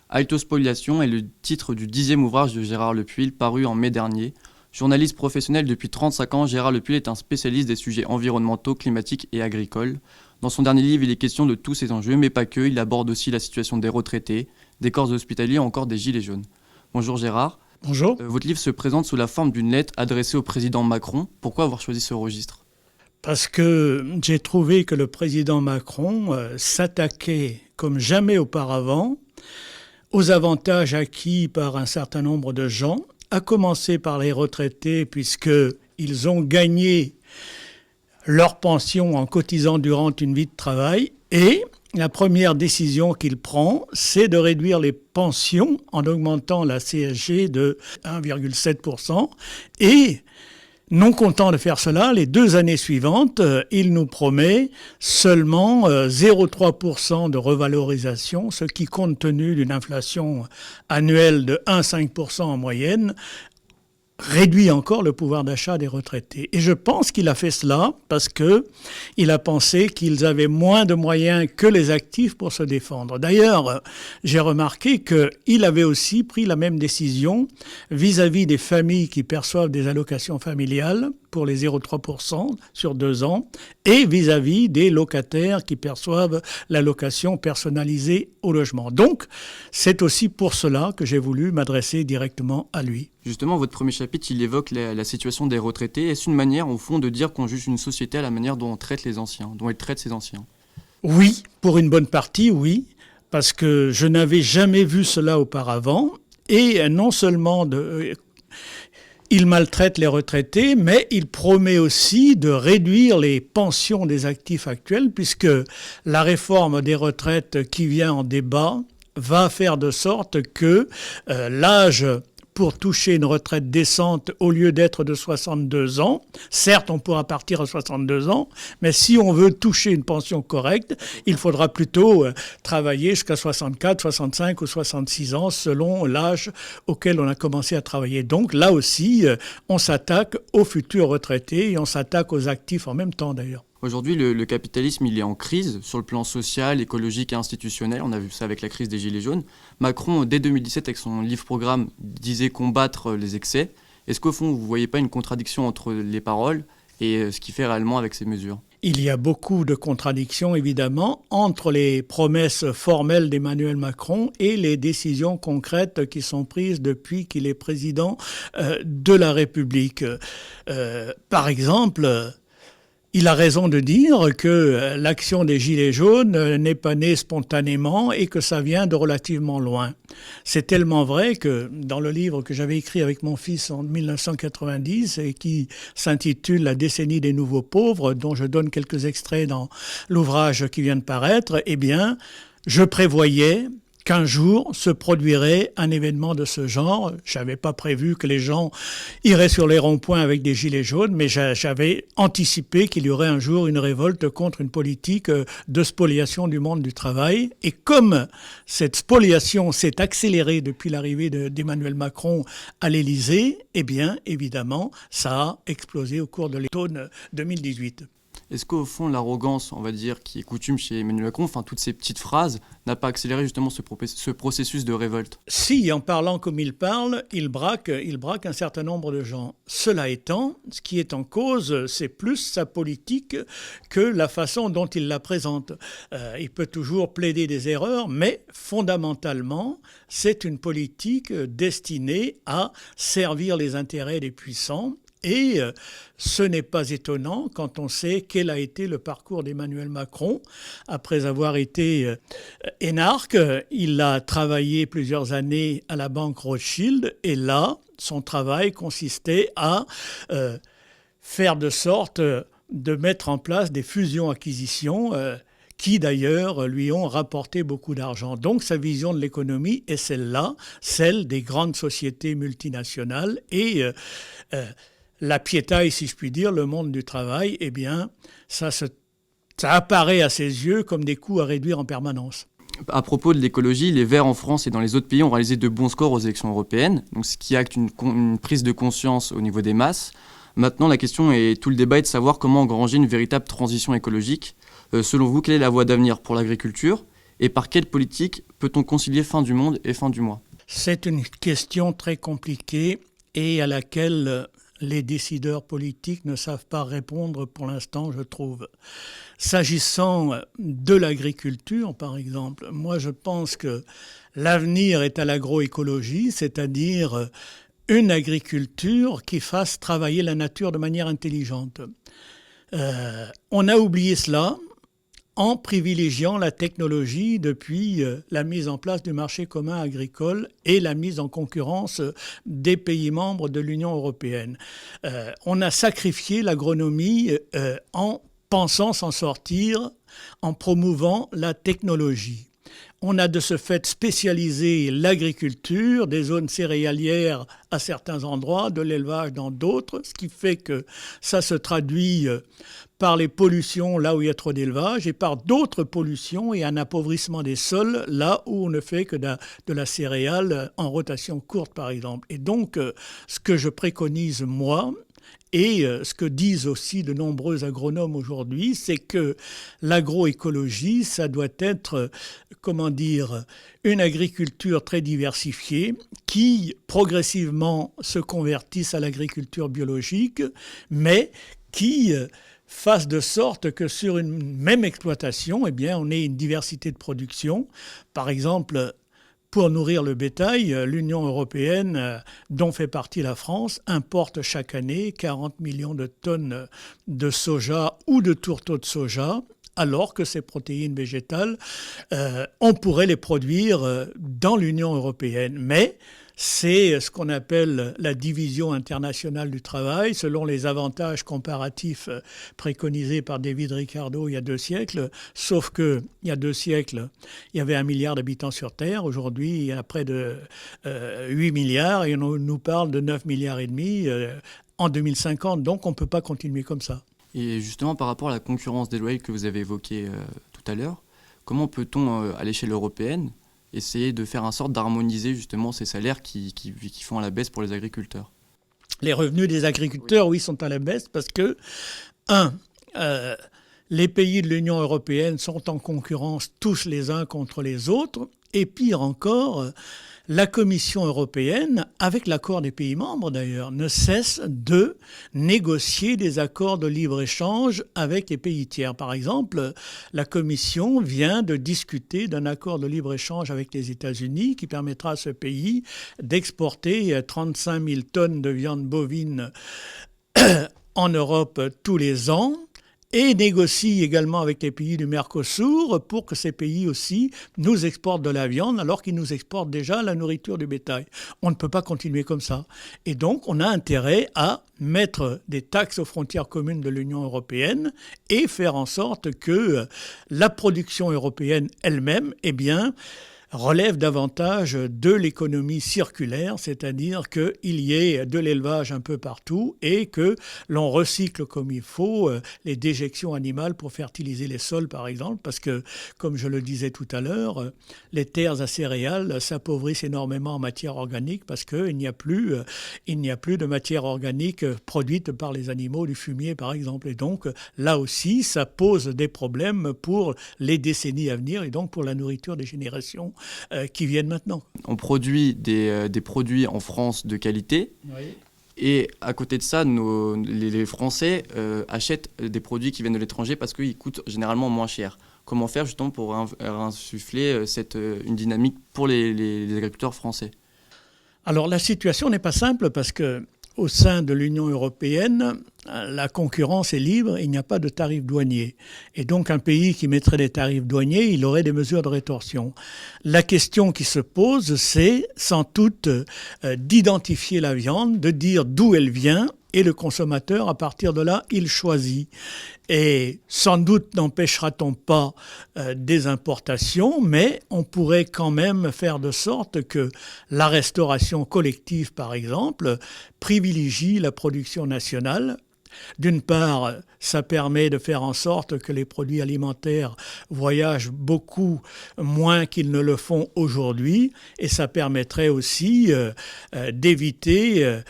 Altospoliation est le titre du 10e ouvrage de Gérard Lepuil, paru en mai dernier. Journaliste professionnel depuis 35 ans, Gérard Lepuil est un spécialiste des sujets environnementaux, climatiques et agricoles. Dans son dernier livre, il est question de tous ces enjeux, mais pas que. Il aborde aussi la situation des retraités, des corps hospitaliers ou encore des gilets jaunes. Bonjour Gérard. Bonjour. Votre livre se présente sous la forme d'une lettre adressée au président Macron. Pourquoi avoir choisi ce registre ? Parce que j'ai trouvé que le président Macron s'attaquait comme jamais auparavant aux avantages acquis par un certain nombre de gens, à commencer par les retraités, puisqu'ils ont gagné leur pension en cotisant durant une vie de travail. Et la première décision qu'il prend, c'est de réduire les pensions en augmentant la CSG de 1,7%. Et non content de faire cela, les 2 années suivantes, il nous promet seulement 0,3% de revalorisation, ce qui, compte tenu d'une inflation annuelle de 1,5% en moyenne, réduit encore le pouvoir d'achat des retraités. Et je pense qu'il a fait cela parce qu'il a pensé qu'ils avaient moins de moyens que les actifs pour se défendre. D'ailleurs, j'ai remarqué qu'il avait aussi pris la même décision vis-à-vis des familles qui perçoivent des allocations familiales pour les 0,3% sur 2 ans et vis-à-vis des locataires qui perçoivent l'allocation personnalisée au logement. Donc, c'est aussi pour cela que j'ai voulu m'adresser directement à lui. Justement, votre premier chapitre, il évoque la situation des retraités. Est-ce une manière, au fond, de dire qu'on juge une société à la manière dont on traite les anciens, dont elle traite ses anciens ? Oui, pour une bonne partie, oui, parce que je n'avais jamais vu cela auparavant. Et non seulement il maltraite les retraités, mais il promet aussi de réduire les pensions des actifs actuels, puisque la réforme des retraites qui vient en débat va faire de sorte que l'âge pour toucher une retraite décente, au lieu d'être de 62 ans, certes on pourra partir à 62 ans, mais si on veut toucher une pension correcte, il faudra plutôt travailler jusqu'à 64, 65 ou 66 ans selon l'âge auquel on a commencé à travailler. Donc là aussi, on s'attaque aux futurs retraités et on s'attaque aux actifs en même temps d'ailleurs. Aujourd'hui, le capitalisme, il est en crise sur le plan social, écologique et institutionnel. On a vu ça avec la crise des Gilets jaunes. Macron, dès 2017, avec son livre-programme, disait combattre les excès. Est-ce qu'au fond, vous ne voyez pas une contradiction entre les paroles et ce qu'il fait réellement avec ces mesures ? Il y a beaucoup de contradictions, évidemment, entre les promesses formelles d'Emmanuel Macron et les décisions concrètes qui sont prises depuis qu'il est président de la République. Par exemple, il a raison de dire que l'action des Gilets jaunes n'est pas née spontanément et que ça vient de relativement loin. C'est tellement vrai que dans le livre que j'avais écrit avec mon fils en 1990 et qui s'intitule « La décennie des nouveaux pauvres », dont je donne quelques extraits dans l'ouvrage qui vient de paraître, eh bien, je prévoyais qu'un jour se produirait un événement de ce genre. Je n'avais pas prévu que les gens iraient sur les ronds-points avec des gilets jaunes, mais j'avais anticipé qu'il y aurait un jour une révolte contre une politique de spoliation du monde du travail. Et comme cette spoliation s'est accélérée depuis l'arrivée d'Emmanuel Macron à l'Élysée, eh bien, évidemment, ça a explosé au cours de l'automne 2018. Est-ce qu'au fond, l'arrogance, on va dire, qui est coutume chez Emmanuel Macron, enfin toutes ces petites phrases, n'a pas accéléré justement ce processus de révolte ? Si, en parlant comme il parle, il braque un certain nombre de gens. Cela étant, ce qui est en cause, c'est plus sa politique que la façon dont il la présente. Il peut toujours plaider des erreurs, mais fondamentalement, c'est une politique destinée à servir les intérêts des puissants. Et ce n'est pas étonnant quand on sait quel a été le parcours d'Emmanuel Macron. Après avoir été énarque, il a travaillé plusieurs années à la banque Rothschild et là, son travail consistait à faire de sorte de mettre en place des fusions-acquisitions qui d'ailleurs lui ont rapporté beaucoup d'argent. Donc sa vision de l'économie est celle-là, celle des grandes sociétés multinationales et la piétaille, si je puis dire, le monde du travail, eh bien, ça apparaît à ses yeux comme des coûts à réduire en permanence. À propos de l'écologie, les Verts en France et dans les autres pays ont réalisé de bons scores aux élections européennes, donc ce qui acte une prise de conscience au niveau des masses. Maintenant, la question et tout le débat est de savoir comment engranger une véritable transition écologique. Selon vous, quelle est la voie d'avenir pour l'agriculture ? Et par quelle politique peut-on concilier fin du monde et fin du mois? C'est une question très compliquée et à laquelle les décideurs politiques ne savent pas répondre pour l'instant, je trouve. S'agissant de l'agriculture, par exemple, moi je pense que l'avenir est à l'agroécologie, c'est-à-dire une agriculture qui fasse travailler la nature de manière intelligente. On a oublié cela en privilégiant la technologie depuis la mise en place du marché commun agricole et la mise en concurrence des pays membres de l'Union européenne. On a sacrifié l'agronomie en pensant s'en sortir, en promouvant la technologie. On a de ce fait spécialisé l'agriculture, des zones céréalières à certains endroits, de l'élevage dans d'autres, ce qui fait que ça se traduit par les pollutions là où il y a trop d'élevage et par d'autres pollutions et un appauvrissement des sols là où on ne fait que de la céréale en rotation courte par exemple. Et donc ce que je préconise moi, et ce que disent aussi de nombreux agronomes aujourd'hui, c'est que l'agroécologie, ça doit être, une agriculture très diversifiée qui progressivement se convertisse à l'agriculture biologique, mais qui fasse de sorte que sur une même exploitation, eh bien, on ait une diversité de production. Par exemple, pour nourrir le bétail, l'Union européenne, dont fait partie la France, importe chaque année 40 millions de tonnes de soja ou de tourteaux de soja, alors que ces protéines végétales, on pourrait les produire dans l'Union européenne. Mais c'est ce qu'on appelle la division internationale du travail, selon les avantages comparatifs préconisés par David Ricardo il y a 2 siècles. Sauf qu'il y a 2 siècles, il y avait 1 milliard d'habitants sur Terre. Aujourd'hui, il y a près de 8 milliards et on nous parle de 9 milliards et demi en 2050. Donc on ne peut pas continuer comme ça. Et justement, par rapport à la concurrence déloyale que vous avez évoquée tout à l'heure, comment peut-on, à l'échelle européenne, essayer de faire en sorte d'harmoniser justement ces salaires qui font à la baisse pour les agriculteurs? Les revenus des agriculteurs, oui, sont à la baisse parce que, les pays de l'Union européenne sont en concurrence tous les uns contre les autres. Et pire encore, la Commission européenne, avec l'accord des pays membres d'ailleurs, ne cesse de négocier des accords de libre-échange avec les pays tiers. Par exemple, la Commission vient de discuter d'un accord de libre-échange avec les États-Unis qui permettra à ce pays d'exporter 35 000 tonnes de viande bovine en Europe tous les ans. Et négocie également avec les pays du Mercosur pour que ces pays aussi nous exportent de la viande alors qu'ils nous exportent déjà la nourriture du bétail. On ne peut pas continuer comme ça. Et donc, on a intérêt à mettre des taxes aux frontières communes de l'Union européenne et faire en sorte que la production européenne elle-même, relève davantage de l'économie circulaire, c'est-à-dire qu'il y ait de l'élevage un peu partout et que l'on recycle comme il faut les déjections animales pour fertiliser les sols, par exemple, parce que, comme je le disais tout à l'heure, les terres à céréales s'appauvrissent énormément en matière organique parce qu'il n'y a plus de matière organique produite par les animaux, du fumier, par exemple. Et donc, là aussi, ça pose des problèmes pour les décennies à venir et donc pour la nourriture des générations qui viennent maintenant. On produit des produits en France de qualité. Oui. Et à côté de ça, les Français achètent des produits qui viennent de l'étranger parce qu'ils coûtent généralement moins cher. Comment faire justement pour insuffler une dynamique pour les agriculteurs français? Alors la situation n'est pas simple parce que au sein de l'Union européenne, la concurrence est libre, il n'y a pas de tarifs douaniers. Et donc un pays qui mettrait des tarifs douaniers, il aurait des mesures de rétorsion. La question qui se pose, c'est sans doute d'identifier la viande, de dire d'où elle vient, et le consommateur, à partir de là, il choisit. Et sans doute n'empêchera-t-on pas des importations, mais on pourrait quand même faire de sorte que la restauration collective, par exemple, privilégie la production nationale. D'une part, ça permet de faire en sorte que les produits alimentaires voyagent beaucoup moins qu'ils ne le font aujourd'hui, et ça permettrait aussi d'éviter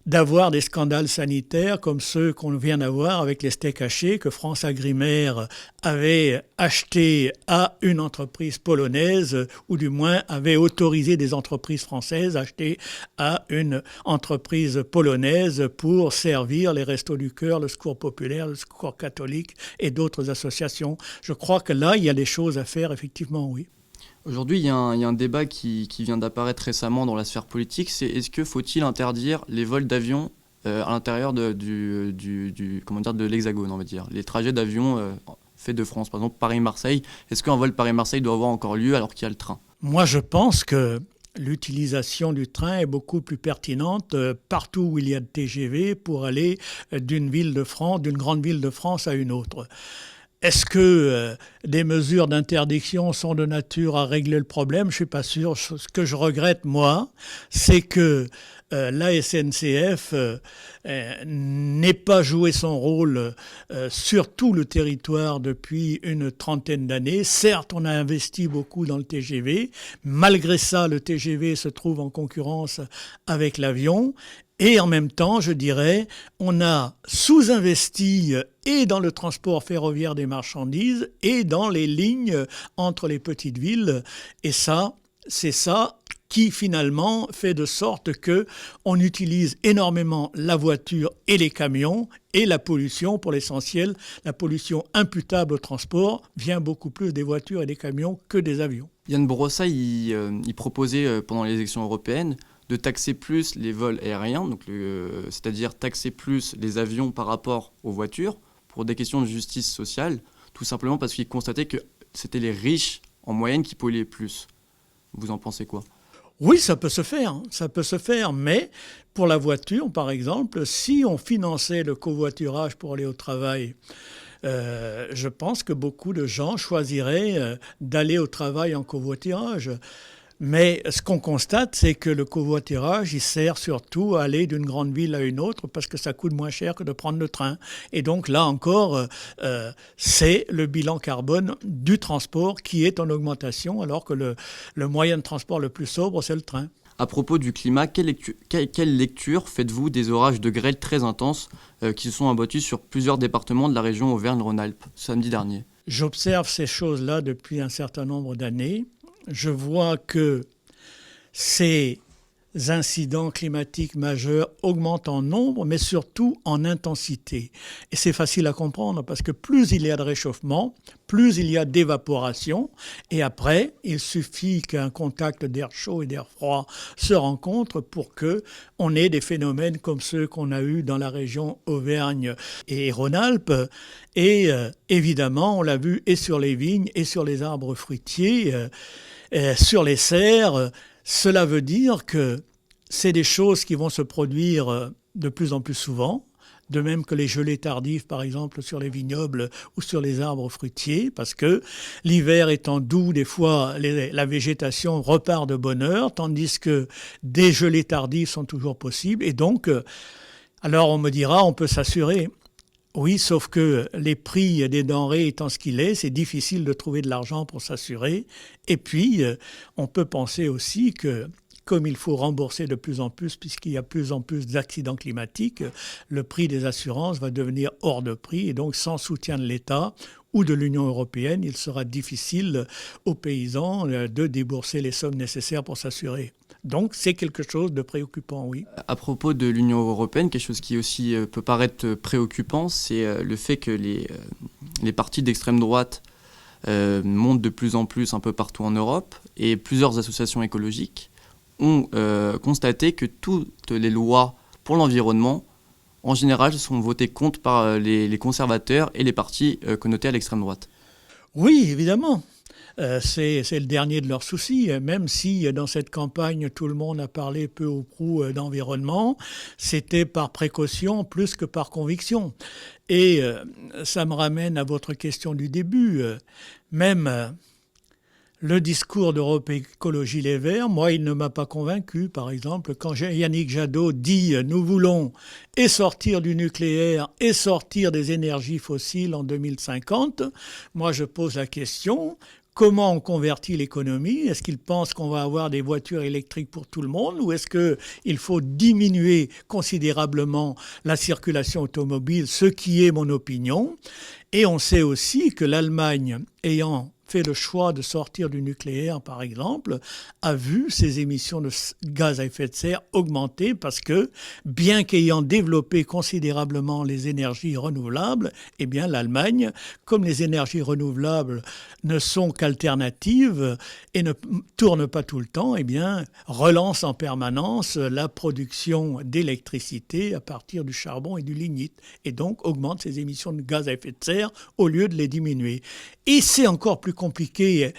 d'avoir des scandales sanitaires comme ceux qu'on vient d'avoir avec les steaks hachés que France Agrimer avait achetés à une entreprise polonaise, ou du moins avait autorisé des entreprises françaises à acheter à une entreprise polonaise pour servir les Restos du Cœur, le Secours populaire, le Secours catholique et d'autres associations. Je crois que là, il y a des choses à faire, effectivement, oui. Aujourd'hui, il y a un débat qui vient d'apparaître récemment dans la sphère politique, c'est est-ce que faut-il interdire les vols d'avion à l'intérieur de l'Hexagone, on va dire, les trajets d'avion faits de France, par exemple Paris-Marseille. Est-ce qu'un vol Paris-Marseille doit avoir encore lieu alors qu'il y a le train ? Moi, je pense que l'utilisation du train est beaucoup plus pertinente partout où il y a de TGV pour aller d'une grande ville de France à une autre. Est-ce que des mesures d'interdiction sont de nature à régler le problème ? Je ne suis pas sûr. Ce que je regrette, moi, c'est que la SNCF n'ait pas joué son rôle sur tout le territoire depuis une trentaine d'années. Certes, on a investi beaucoup dans le TGV. Malgré ça, le TGV se trouve en concurrence avec l'avion. Et en même temps, je dirais, on a sous-investi et dans le transport ferroviaire des marchandises et dans les lignes entre les petites villes. Et ça, c'est ça qui finalement fait de sorte que on utilise énormément la voiture et les camions, et la pollution, pour l'essentiel, la pollution imputable au transport vient beaucoup plus des voitures et des camions que des avions. Yann Brossa, il proposait pendant les élections européennes de taxer plus les vols aériens, c'est-à-dire taxer plus les avions par rapport aux voitures, pour des questions de justice sociale, tout simplement parce qu'il constatait que c'était les riches en moyenne qui polluaient plus. Vous en pensez quoi ? Oui, ça peut se faire, mais pour la voiture, par exemple, si on finançait le covoiturage pour aller au travail, je pense que beaucoup de gens choisiraient d'aller au travail en covoiturage. Mais ce qu'on constate, c'est que le covoiturage, il sert surtout à aller d'une grande ville à une autre parce que ça coûte moins cher que de prendre le train. Et donc là encore, c'est le bilan carbone du transport qui est en augmentation alors que le moyen de transport le plus sobre, c'est le train. À propos du climat, quelle lecture faites-vous des orages de grêle très intenses qui se sont abattus sur plusieurs départements de la région Auvergne-Rhône-Alpes samedi dernier ? J'observe ces choses-là depuis un certain nombre d'années. Je vois que ces incidents climatiques majeurs augmentent en nombre, mais surtout en intensité. Et c'est facile à comprendre parce que plus il y a de réchauffement, plus il y a d'évaporation. Et après, il suffit qu'un contact d'air chaud et d'air froid se rencontre pour qu'on ait des phénomènes comme ceux qu'on a eus dans la région Auvergne et Rhône-Alpes. Et évidemment, on l'a vu et sur les vignes et sur les arbres fruitiers, sur les serres. Cela veut dire que c'est des choses qui vont se produire de plus en plus souvent, de même que les gelées tardives, par exemple, sur les vignobles ou sur les arbres fruitiers, parce que l'hiver étant doux, des fois, la végétation repart de bonne heure, tandis que des gelées tardives sont toujours possibles. Et donc, alors on me dira, on peut s'assurer. Oui, sauf que les prix des denrées étant ce qu'il est, c'est difficile de trouver de l'argent pour s'assurer. Et puis, on peut penser aussi que, comme il faut rembourser de plus en plus, puisqu'il y a de plus en plus d'accidents climatiques, le prix des assurances va devenir hors de prix. Et donc, sans soutien de l'État ou de l'Union européenne, il sera difficile aux paysans de débourser les sommes nécessaires pour s'assurer. Donc, c'est quelque chose de préoccupant, oui. À propos de l'Union européenne, quelque chose qui aussi peut paraître préoccupant, c'est le fait que les partis d'extrême droite montent de plus en plus un peu partout en Europe, et plusieurs associations écologiques ont constaté que toutes les lois pour l'environnement, en général, sont votées contre par les conservateurs et les partis connotés à l'extrême droite. Oui, évidemment. C'est le dernier de leurs soucis, même si dans cette campagne tout le monde a parlé peu ou prou d'environnement, c'était par précaution plus que par conviction. Et ça me ramène à votre question du début. Même le discours d'Europe Écologie Les Verts, moi, il ne m'a pas convaincu. Par exemple, quand Yannick Jadot dit « nous voulons et sortir du nucléaire et sortir des énergies fossiles en 2050 », moi je pose la question: comment on convertit l'économie. Est-ce qu'ils pensent qu'on va avoir des voitures électriques pour tout le monde ou est-ce qu'il faut diminuer considérablement la circulation automobile, ce qui est mon opinion. Et on sait aussi que l'Allemagne, ayant fait le choix de sortir du nucléaire, par exemple, a vu ses émissions de gaz à effet de serre augmenter parce que, bien qu'ayant développé considérablement les énergies renouvelables, eh bien l'Allemagne, comme les énergies renouvelables ne sont qu'alternatives et ne tournent pas tout le temps, eh bien relance en permanence la production d'électricité à partir du charbon et du lignite et donc augmente ses émissions de gaz à effet de serre au lieu de les diminuer. Et c'est encore plus compliqué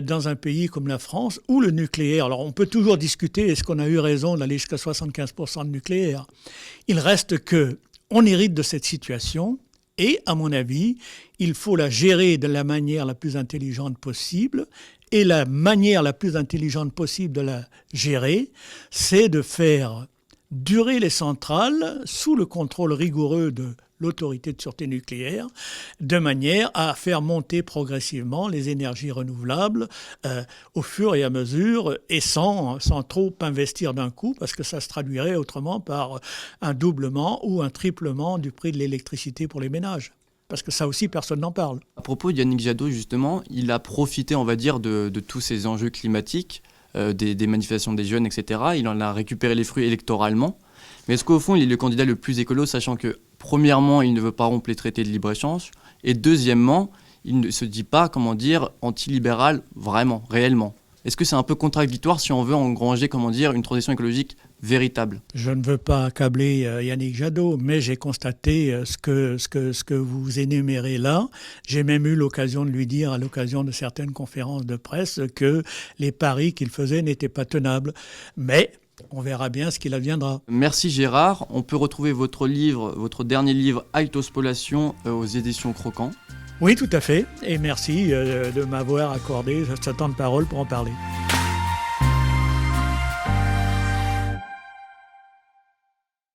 dans un pays comme la France où le nucléaire, alors on peut toujours discuter est-ce qu'on a eu raison d'aller jusqu'à 75% de nucléaire. Il reste qu'on hérite de cette situation et à mon avis, il faut la gérer de la manière la plus intelligente possible. Et la manière la plus intelligente possible de la gérer, c'est de faire durer les centrales sous le contrôle rigoureux de l'autorité de sûreté nucléaire, de manière à faire monter progressivement les énergies renouvelables au fur et à mesure et sans trop investir d'un coup, parce que ça se traduirait autrement par un doublement ou un triplement du prix de l'électricité pour les ménages. Parce que ça aussi, personne n'en parle. À propos de Yannick Jadot, justement, il a profité, on va dire, de tous ces enjeux climatiques, des manifestations des jeunes, etc. Il en a récupéré les fruits électoralement. Mais est-ce qu'au fond, il est le candidat le plus écolo, sachant que, premièrement, il ne veut pas rompre les traités de libre-échange, et deuxièmement, il ne se dit pas, anti-libéral vraiment, réellement. Est-ce que c'est un peu contradictoire si on veut engranger, une transition écologique véritable? Je ne veux pas accabler Yannick Jadot, mais j'ai constaté ce que vous énumérez là. J'ai même eu l'occasion de lui dire, à l'occasion de certaines conférences de presse, que les paris qu'il faisait n'étaient pas tenables. Mais on verra bien ce qu'il adviendra. Merci Gérard. On peut retrouver votre dernier livre, Altospolation, aux éditions Croquant. Oui, tout à fait. Et merci de m'avoir accordé ce temps de parole pour en parler.